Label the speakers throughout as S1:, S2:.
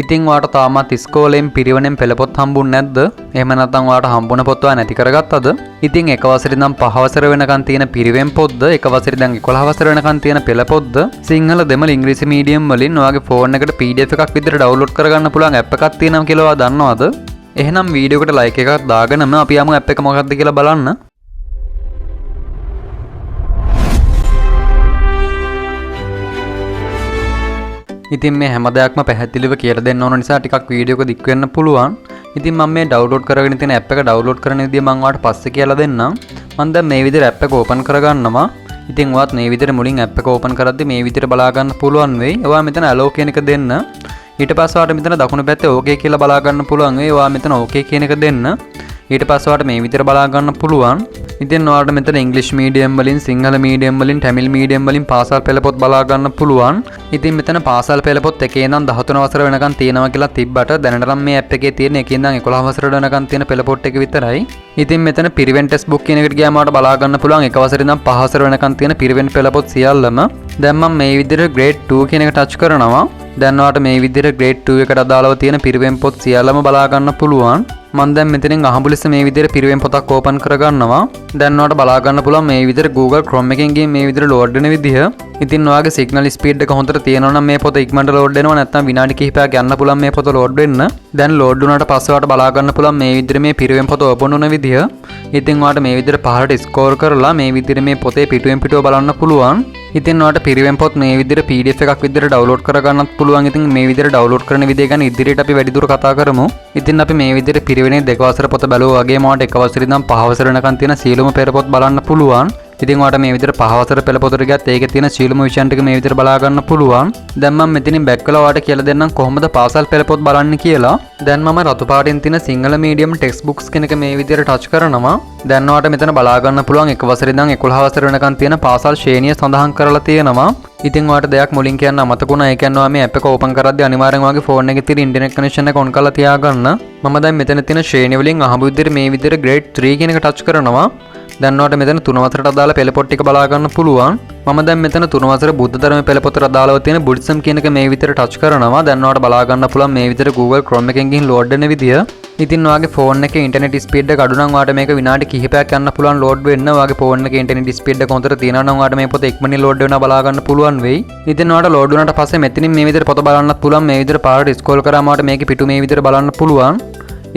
S1: ඉතින් ඔයාට තාමත් ඉස්කෝලෙන් පිරිවෙනෙන් පෙළපොත් හම්බුන්නේ නැද්ද? එහෙම නැත්නම් ඔයාට හම්බුන පොත් ඔයා නැති කරගත්තද? ඉතින් එක වසරේ ඉඳන් 5 වසර වෙනකන් තියෙන පිරිවෙන් පොත්ද, එක වසරේ ඉඳන් 11 වසර වෙනකන් තියෙන පෙළපොත්ද, සිංහල දෙමළ ඉංග්‍රීසි මීඩියම් වලින් ඔයාගේ ෆෝන් එකට PDF එකක් විදිහට ඩවුන්ලෝඩ් කරගන්න පුළුවන් ඇප් එකක් තියෙනවා කියලා ඔයා දන්නවද? එහෙනම් වීඩියෝ එකට ලයික් එකක් දාගෙනම අපි යමු ඇප් එක මොකක්ද කියලා බලන්න. ඉතින් මේ හැම දෙයක්ම පැහැදිලිව කියලා දෙන්න ඕන නිසා ටිකක් වීඩියෝ එක දික් වෙන්න පුළුවන්. ඉතින් මම මේ ඩවුන්ලෝඩ් කරගෙන තියෙන ඇප් එක ඩවුන්ලෝඩ් කරන විදිය මම ඔයාලට පස්සේ කියලා දෙන්නම්. මම දැන් මේ විදිහට ඇප් එක ඕපන් කරගන්නවා. ඉතින් ඔයාත් මේ විදිහට මුලින් ඇප් එක ඕපන් කරද්දී මේ විදිහට බලා ගන්න පුළුවන් වෙයි. ඔයා මෙතන allow කියන එක දෙන්න. ඊට පස්සේ ඔයාට මෙතන දකුණු පැත්තේ okay කියලා බලා ගන්න පුළුවන් වෙයි. ඔයා මෙතන okay කියන එක දෙන්න. ඊට පස්සේ ඔයාට මේ විදිහට බලා ගන්න පුළුවන්. ඉතින් ඔයාලට මෙතන ඉංග්‍රීසි මීඩියම් වලින්, සිංහල මීඩියම් වලින්, තමිල් මීඩියම් වලින් පාසල් පෙළපොත් බලා ගන්න පුළුවන්. ඉතින් මෙතන පාසල් පෙළපොත් 1 ඉඳන් 13 වසර වෙනකන් තියෙනවා කියලා තිබ්බට දැනට නම් මේ ඇප් එකේ තියෙන 1 ඉඳන් 11 වසර වෙනකන් තියෙන පෙළපොත් ටික විතරයි. ඉතින් මෙතන පිරිවෙන් ටෙක්ස්ට් බුක් කියන එකට ගියාම ඔයාලට බලා ගන්න පුළුවන් 1 වසර ඉඳන් 5 වසර වෙනකන් තියෙන පිරිවෙන් පෙළපොත් සියල්ලම. දැන් මම මේ විදිහට grade 2 කියන එක ටච් කරනවා. දැන් ඔයාලට මේ විදිහට grade 2 එකට අදාළව තියෙන පිරිවෙන් පොත් සියල්ලම බලා ගන්න පුළුවන්. මම දැන් මෙතනින් අහඹු ලෙස මේ විදිහට පිරිවෙන් පොතක් ඕපන් කරගන්නවා. දැන් ඔයාලට බලා ගන්න පුළුවන් මේ විදිහට Google Chrome එකෙන් ගිහින් මේ විදිහට ලෝඩ් වෙන විදිහ. ඉතින් ඔයාගේ සිග්නල් ස්පීඩ් එක හොඳට තියෙනවා නම් මේ පොත ඉක්මනට ලෝඩ් වෙනවා. නැත්නම් විනාඩි කිහිපයක් යන්න පුළුවන් මේ පොත ලෝඩ් වෙන්න. දැන් ලෝඩ් වුණාට පස්සේ ඔයාලට බලා ගන්න පුළුවන් මේ විදිහට මේ පිරිවෙන් පොත ඕපන් වුණ විදිහ. ඉතින් ඔයාලට මේ විදිහට පහළට ස්ක්‍රෝල් කරලා මේ විදිහට මේ පොතේ පිටුවෙන් පිටුව බලන්න පුළුවන්. ඉතින් ඔයාලට පිරිවෙන් පොත් මේ විදිහට PDF එකක් විදිහට ඩවුන්ලෝඩ් කරගන්නත් පුළුවන්. ඉතින් මේ විදිහට ඩවුන්ලෝඩ් කරන විදිය ගැන ඉදිරියට අපි වැඩිදුර කතා කරමු. ඉතින් අපි මේ විදිහට පිරිවෙනේ 2 වසර පොත බැලුවා වගේම ඔයාලට 1 වසර ඉඳන් 5 වසර වෙනකන් තියෙන සියලුම පෙර පොත් බලන්න පුළුවන්. ඉතින් ඔයාලට මේ විදිහට 5 වසර පෙළ පොතට ගියත් ඒකේ තියෙන සියලුම විෂයන් ටික මේ විදිහට බලා ගන්න පුළුවන්. දැන් මම මෙතනින් බැක් වෙලා ඔයාලට කියලා දෙන්නම් කොහොමද පාසල් පෙළ පොත් බලන්නේ කියලා. දැන් මම රතු පාටින් තියෙන සිංහල මීඩියම් ටෙක්ස්ට් බුක්ස් කෙනක මේ විදිහට ටච් කරනවා. දැන් ඔයාලට මෙතන බලා ගන්න පුළුවන් 1 වසර ඉඳන් 11 වසර වෙනකන් තියෙන පාසල් ශ්‍රේණිය සඳහන් කරලා තියෙනවා. ඉතින් ඔයාලට දෙයක් මුලින් කියන්න අමතකුණා. ඒ කියන්නේ ඔයා මේ ඇප් එක ඕපන් කරද්දී අනිවාර්යෙන් ඔයාගේ ෆෝන් එකේ තියෙන ඉන්ටර්නෙට් කනෙක්ෂන් එක ඔන් කරලා තියාගන්න. මම දැන් මෙතන තියෙන ශ්‍රේණිය වලින් අහඹු විදිහට මේ විදිහට grade 3 කියන එක ටච් කරනවා. දැන් ඔයාලට මෙතන 3 වසරට අදාළ පෙළපොත් ටික බලා ගන්න පුළුවන්. මම දැන් මෙතන 3 වසර බුද්ධ ධර්ම පෙළපොතට අදාළව තියෙන බුද්දිසම් කියන එක මේ විදිහට ටච් කරනවා. දැන් ඔයාලට බලා ගන්න පුළුවන් මේ විදිහට Google Chrome එකෙන් ගිහින් ලෝඩ් වෙන විදිය. ඉතින් ඔයාගේ ෆෝන් එකේ ඉන්ටර්නෙට් ස්පීඩ් එක අඩු නම් ඔයාලට මේක විනාඩි කිහිපයක් යන්න පුළුවන් ලෝඩ් වෙන්න. ඔයාගේ ෆෝන් එකේ ඉන්ටර්නෙට් ස්පීඩ් එක හොඳට තියෙනවා නම් ඔයාලට මේ පොත ඉක්මනින් ලෝඩ් වෙනවා බලා ගන්න පුළුවන් වෙයි. ඉතින් ඔයාලට ලෝඩ් වුණාට පස්සේ මෙතනින් මේ විදිහට පොත බලන්නත් පුළුවන්. මේ විදිහට පාරට ස්ක්‍රෝල් කරාම ඔයාලට මේකේ පිටු මේ විදිහට බලන්න පුළුවන්.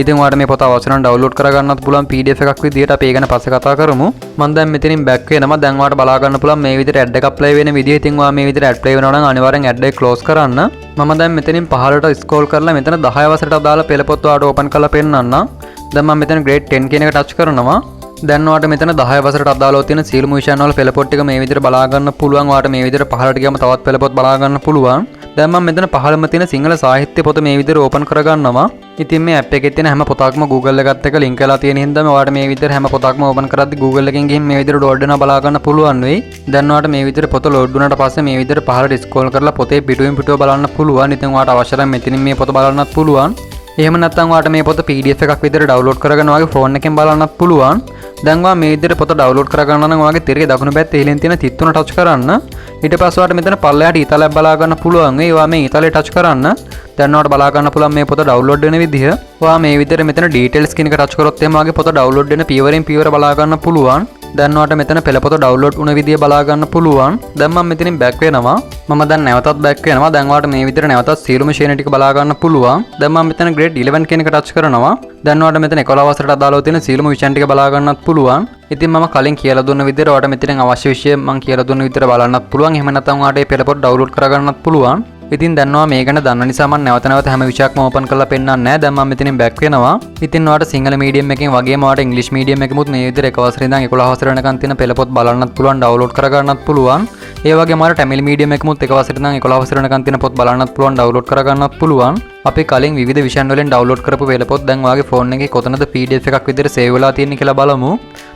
S1: ඉතින් ඔයාලට මේ පොත අවශ්‍ය නම් ඩවුන්ලෝඩ් කරගන්නත් පුළුවන් PDF එකක් විදිහට. අපි ඒ ගැන පස්සේ කතා කරමු. මම දැන් මෙතනින් බැක් වෙනවා. දැන් ඔයාලට බලා ගන්න පුළුවන් මේ විදිහට ඇඩ් එකක් ප්ලේ වෙන විදිහ. ඉතින් ඔයා මේ විදිහට ඇඩ් ප්ලේ වෙනවා නම් අනිවාර්යෙන් ඇඩ් එක ක්ලෝස් කරන්න. මම දැන් මෙතනින් පහළට ස්ක්‍රෝල් කරලා මෙතන 10 වසරට අදාළ පෙළපොත් ඔයාලට ඕපන් කරලා පෙන්නන්න. දැන් මම මෙතන grade 10 කියන එක ටච් කරනවා. දැන් ඔයාලට මෙතන 10 වසරට අදාළව තියෙන සියලුම විෂයන් වල පෙළපොත් ටික මේ විදිහට බලා ගන්න පුළුවන්. ඔයාලට මේ විදිහට පහළට ගියම තවත් පෙළපොත් බලා ගන්න පුළුවන්. දැන් මම මෙතන පහළම තියෙන සිංහල සාහිත්‍ය පොත මේ විදිහට ඕපන් කරගන්නවා. ඉතින් මේ ඇප් එකේ තියෙන හැම පොතක්ම Google එකත් එක්ක ලින්ක් වෙලා තියෙන හින්දා ඔයාලට මේ විදිහට හැම පොතක්ම ඕපන් කරද්දී Google එකෙන් ගිහින් මේ විදිහට ලෝඩ් වෙනවා බලා ගන්න පුළුවන් වෙයි. දැන් ඔයාලට මේ විදිහට පොත ලෝඩ් වුණාට පස්සේ මේ විදිහට පහළට ස්ක්‍රෝල් කරලා පොතේ පිටුවෙන් පිටුව බලන්න පුළුවන්. ඉතින් ඔයාලට අවශ්‍ය නම් මෙතනින් මේ පොත බලන්නත් පුළුවන්. එහෙම නැත්නම් ඔයාලට මේ පොත PDF එකක් විදිහට ඩවුන්ලෝඩ් කරගෙන ඔයාගේ ෆෝන් එකෙන් බලන්නත් පුළුවන්. දැන් ඔයා මේ විදිහට පොත ඩවුන්ලෝඩ් කරගන්න නම් ඔයාගේ තිරේ දකුණු පැත්තේ ඉහළින් තියෙන තිත් තුන ටච් කරන්න. ඊට පස්සේ ඔයාලට මෙතන පල්ලෙහාට ඊතලයක් බලා ගන්න පුළුවන්. ඒ ඔයා මේ ඊතලේ ටච් කරන්න. දැන් ඔයාලට බලා ගන්න පුළුවන් මේ පොත ඩවුන්ලෝඩ් වෙන විදිහ. ඔයා මේ විදිහට මෙතන ඩීටේල්ස් කියන එක ටච් කරොත් එහෙම ඔයාගේ පොත ඩවුන්ලෝඩ් වෙන පියවරෙන් පියවර බලා ගන්න පුළුවන්. දැන් ඔයාලට මෙතන පෙළපොත ඩවුන්ලෝඩ් වුණ විදිය බලා ගන්න පුළුවන්. දැන් මම මෙතනින් බැක් වෙනවා. මම දැන් නැවතත් බැක් වෙනවා. දැන් ඔයාලට මේ විදිහට නැවතත් සියලුම ශ්‍රේණි ටික බලා ගන්න පුළුවන්. දැන් මම මෙතන grade 11 කියන එක ටච් කරනවා. දැන් ඔයාලට මෙතන 11 වසරට අදාළව තියෙන සියලුම විෂයන් ටික බලා ගන්නත් පුළුවන්. ඉතින් මම කලින් කියලා දුන්න විදිහට ඔයාලට මෙතනින් අවශ්‍ය විෂය මම කියලා දුන්න විදිහට බලන්නත් පුළුවන්. එහෙම නැත්නම් ඔයාලට මේ පෙළපොත ඩවුන්ලෝඩ් කරගන්නත් පුළුවන්. ඉතින් දැන් ඔයා මේ ගැන දන්න නිසා මම නැවත හැම විෂයක්ම ඕපන් කරලා පෙන්නන්නේ නැහැ. දැන් මම මෙතනින් බැක් වෙනවා. ඉතින් ඔයාලට සිංහල මීඩියම් එකෙන් වගේම ඔයාලට ඉංග්‍රීසි මීඩියම් එකෙමුත් මේ විදිහට 1 වසරේ ඉඳන් 11 වසර වෙනකන් තියෙන පෙළපොත් බලන්නත් පුළුවන්, ඩවුන්ලෝඩ් කරගන්නත් පුළුවන්. ඒ වගේම ඔයාලට තමිල් මීඩියම් එකෙමුත් 1 වසරේ ඉඳන් 11 වසර වෙනකන් තියෙන පොත් බලන්නත් පුළුවන්, ඩවුන්ලෝඩ් කරගන්නත් පුළුවන්. අපි කලින් විවිධ විෂයන් වලින් ඩවුන්ලෝඩ් කරපු පෙළපොත් දැන් ඔයාගේ ෆෝන් එකේ කොතනද PDF එකක් විදිහට සේව් වෙලා තියෙන්නේ කියලා බලමු.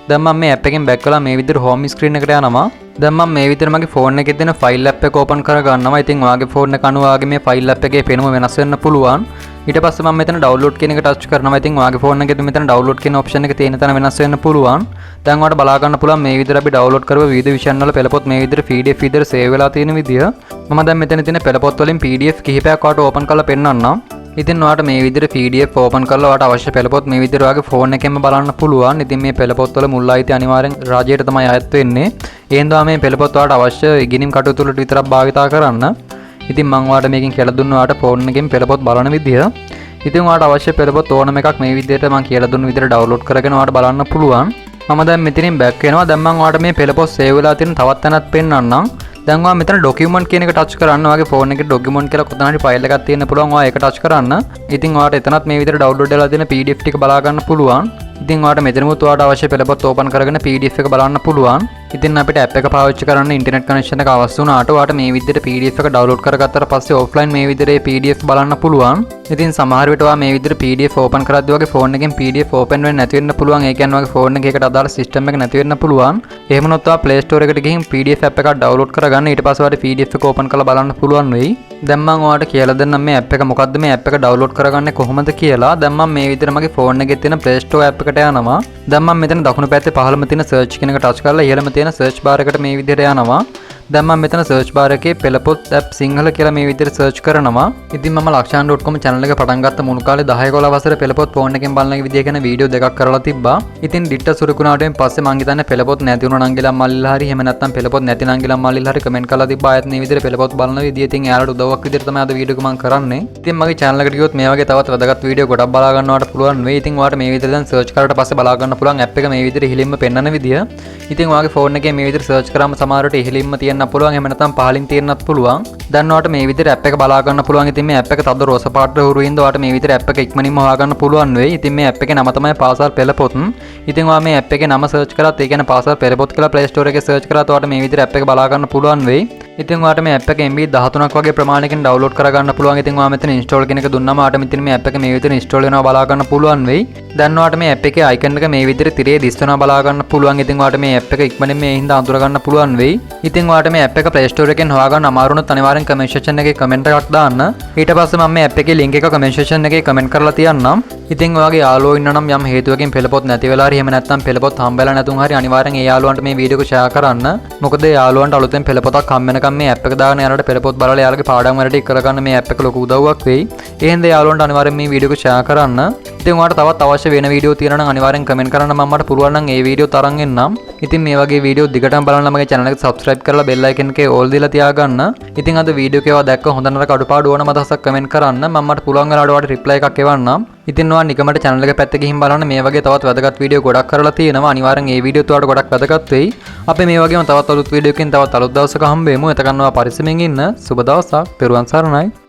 S1: දැන් මම මේ ඇප් එකෙන් බැක් වෙලා මේ විදිහට හෝම් ස්ක්‍රීන් එකට යනවා. දැන් මම මේ විදිහට මගේ ෆෝන් එකේ තියෙන ෆයිල් ඇප් එක ඕපන් කරගන්නවා. ඉතින් ඔයාගේ ෆෝන් එක අනුව ඔයාගේ මේ ෆයිල් ඇප් එකේ පෙනුම වෙනස් වෙන්න පුළුවන්. ඊට පස්සේ මම මෙතන ඩවුන්ලෝඩ් කියන එක ටච් කරනවා. ඉතින් ඔයාගේ ෆෝන් එකේ මෙතන ඩවුන්ලෝඩ් කියන ඔප්ෂන් එක තියෙන තැන වෙනස් වෙන්න පුළුවන්. දැන් ඔයාලට බලා ගන්න පුළුවන් මේ විදිහට අපි ඩවුන්ලෝඩ් කරපු විවිධ විෂයන් වල පෙළපොත් මේ විදිහට PDF විදිහට සේව් වෙලා තියෙන විදිය. මම දැන් මෙතන තියෙන පෙළපොත් වලින් PDF කිහිපයක් ඔයාලට ඕපන් කරලා පෙන්නන්නම්. ඉතින් ඔයාලට මේ විදිහට PDF ඕපන් කරලා ඔයාලට අවශ්‍ය පෙළපොත් මේ විදිහට ඔයාගේ ෆෝන් එකෙන්ම බලන්න පුළුවන්. ඉතින් මේ පෙළපොත් වල මුල් අයිති අනිවාර්යෙන් රාජ්‍යයට තමයි අයත් වෙන්නේ. ඒ හින්දා මේ පෙළපොත් ඔයාලට අවශ්‍ය ඉගෙනීම් කටයුතු වලට විතරක් භාවිතා කරන්න. ඉතින් මම ඔයාලට මේකෙන් කියලා දුන්නා ඔයාලට ෆෝන් එකෙන් පෙළපොත් බලන විදිය. ඉතින් ඔයාලට අවශ්‍ය පෙළපොත් ඕනම එකක් මේ විදිහට මම කියලා දුන්න විදිහට ඩවුන්ලෝඩ් කරගෙන ඔයාලට බලන්න පුළුවන්. මම දැන් මෙතනින් බෑක් වෙනවා. දැන් මම ඔයාලට මේ පෙළපොත් සේව් වෙලා තියෙන තවත් තැනක් පෙන්නන්නම්. දැන් ඔයා මෙතන ඩොකියුමන්ට් කියන එක ටච් කරන්න. ඔයාගේ ෆෝන් එකේ ඩොකියුමන්ට් කියලා කොතන හරි ෆයිල් එකක් තියෙන්න පුළුවන්. ඔයා ඒක ටච් කරන්න. ඉතින් ඔයාලට එතනත් මේ විදිහට ඩවුන්ලෝඩ් වෙලා තියෙන PDF ටික බලා ගන්න පුළුවන්. ඉතින් ඔයාලට මෙතනමුත් ඔයාලට අවශ්‍ය පෙළපොත් ඕපන් කරගෙන PDF එක බලන්න පුළුවන්. ඉතින් අපිට ඇප් එක පාවිච්චි කරන්න ඉන්ටර්නෙට් කනෙක්ෂන් එක අවශ්‍ය වුණාට ඔයාලට මේ විදිහට PDF එක ඩවුන්ලෝඩ් කරගත්තාට පස්සේ ඔෆ්ලයින් මේ විදිහට PDF බලන්න පුළුවන්. ඉතින් සමහර විට ඔයා මේ විදිහට PDF ඕපන් කරද්දී ඔයාගේ ෆෝන් එකෙන් PDF ඕපන් වෙන්නේ නැති වෙන්න පුළුවන්. ඒ කියන්නේ ඔයාගේ ෆෝන් එකේකට අදාළ සිස්ටම් එක නැති වෙන්න පුළුවන්. එහෙම වුණොත් ඔයා Play Store එකට ගිහින් PDF app එකක් ඩවුන්ලෝඩ් කරගන්න. ඊට පස්සේ ඔයාලට PDF එක ඕපන් කරලා බලන්න පුළුවන් වෙයි. දැන් මම ඔයාලට කියලා දෙන්නම් මේ app එක මොකද්ද මේ app එක ඩවුන්ලෝඩ් කරගන්නේ කොහොමද කියලා. දැන් මම මේ විදිහට මගේ ෆෝන් එකේ තියෙන Play Store app එකට යනවා. දැන් මම මෙතන දකුණු පැත්තේ පහළම තියෙන search කියන එක ටච් කරලා ඉහළම තියෙන search bar එකට මේ විදිහට යනවා. දැන් මම මෙතන search bar එකේ පෙළපොත් app සිංහල කියලා මේ විදිහට search කරනවා. ඉතින් මම lakshan.com channel එක පටන් ගත්ත මුණු කාලේ 10-11 වසරේ පෙළපොත් ෆෝන් එකෙන් බලන විදිය ගැන වීඩියෝ දෙකක් කරලා තිබ්බා. ඉතින් ඩිට්ට සුරුකුණාටෙන් පස්සේ මං හිතන්නේ පෙළපොත් නැති වුණා නම් කියලා මල්ලිලා හරි එහෙම නැත්නම් පෙළපොත් නැති නම් කියලා මල්ලිලා හරි කමෙන්ට් කරලා තිබ්බා. ආයෙත් මේ විදිහට පෙළපොත් බලන විදිය ඉතින් එයාලට උදව්වක් විදිහට තමයි අද වීඩියෝ එක මම කරන්නේ. ඉතින් මගේ channel එකට ගියොත් මේ වගේ තවත් වැදගත් වීඩියෝ ගොඩක් බලා ගන්නවට පුළුවන් වෙයි. ඉතින් ඔයාලට මේ විදිහට දැන් search කරලා පස්සේ බලා ගන්න පුළුවන් app එක මේ විදිහට ඉහළින්ම පෙන්වන විදිය. ඉතින් ඔයාගේ ෆෝන් එකේ මේ විදිහට search කරාම සමහරවිට ඉහළින්ම තියෙන්න පුළුවන්. එහෙම නැත්නම් පහලින් තියෙන්නත් පුළුවන්. දැන් ඔයාලට මේ විදිහට app එක බලා ගන්න පුළුවන්. ඉතින් මේ app එක තද රෝස පාට හුරුින්ද ඔයාලට මේ විදිහට app එක ඉක්මනින්ම හොයාගන්න පුළුවන් වෙයි. ඉතින් මේ app එකේ නම තමයි පාසල් පෙළපොත්. ඉතින් ඔයා මේ app එකේ නම search කරාත් ඒ කියන්නේ පාසල් පෙළපොත් කියලා Play Store එකේ search කරාත් ඔයාලට මේ විදිහට app එක බලා ගන්න පුළුවන් වෙයි. ඉතින් ඔයාලට මේ app එක MB 13ක් වගේ ප්‍රමාණයකින් download කරගන්න පුළුවන්. ඉතින් ඔයා මෙතන install කියන එක දුන්නාම ඔයාලට මෙතන මේ app එක මේ විදිහට install වෙනවා බලා ගන්න පුළුවන් වෙයි. දැන් ඔයාලට මේ app එකේ icon එක මේ විදිහට තිරේ දිස් වෙනවා බලා ගන්න පුළුවන්. ඉතින් ඔයාලට මේ app එක ඉක්මනින් මේ හින්දා අඳුර ගන්න පුළුවන් වෙයි. ඉතින් ඔයාලට මේ app එක Play Store එකෙන් හොයාගන්න අමාරු වුණොත් අනිවාර්යෙන් comment section එකේ comment එකක් දාන්න. ඊට පස්සේ මම මේ app එකේ link එක comment section එකේ comment කරලා තියන්නම්. ඉතින් ඔයාගේ යාළුවෝ ඉන්නනම් යම් හේතුවකින් පෙළපොත් නැති වෙලා හරි එහෙම නැත්නම් පෙළපොත් හම්බෙලා නැතුන් හරි අනිවාර්යෙන් ඒ යාළුවන්ට මේ වීඩියෝ එක share කරන්න. මොකද ඒ යාළුවන්ට අලුතෙන් පෙළපොතක් හම් වෙනකම් මේ app එක දාගෙන යාළුවට පෙළපොත් බලලා යාළුවගේ පාඩම් වලට ඉක් කරගන්න මේ app එක ලොකු උදව්වක් වෙයි. ඒ හින්දා යාළුවන්ට අනිවාර්යෙන් මේ වීඩියෝ එක share කරන්න. ඉතින් ඔයාලට තවත් අවශ්‍ය වෙන වීඩියෝ තියෙනවා නම් අනිවාර්යෙන් comment කරන්න. මම මට පුළුවන් නම් ඒ වීඩියෝ තරන් එන්නම්. ඉතින් මේ වගේ වීඩියෝ දිගටම බලන්න මගේ channel එක subscribe කරලා bell icon එකේ all දීලා තියාගන්න. ඉතින් අද වීඩියෝ එකේව දැක්ක හොඳ නරක අඩුපාඩු ඕනම අදහසක් comment කරන්න. මම මට පුළුවන් වෙලාවට ඔයාලට reply එකක් එවන්නම්. ඉතින් ඔයා නිකමට channel එක පැත්තේ ගිහින් බලන්න මේ වගේ තවත් වැදගත් වීඩියෝ ගොඩක් කරලා තියෙනවා. අනිවාර්යෙන් මේ වීඩියෝත් ඔයාලට ගොඩක් වැදගත් වෙයි. අපි මේ වගේම තවත් අලුත් වීඩියෝ එකකින් තවත් අලුත් දවසක හම්බෙමු. එතකන් ඔයා පරිස්සමෙන් ඉන්න. සුබ දවසක්. පෙරුවන් සරණයි.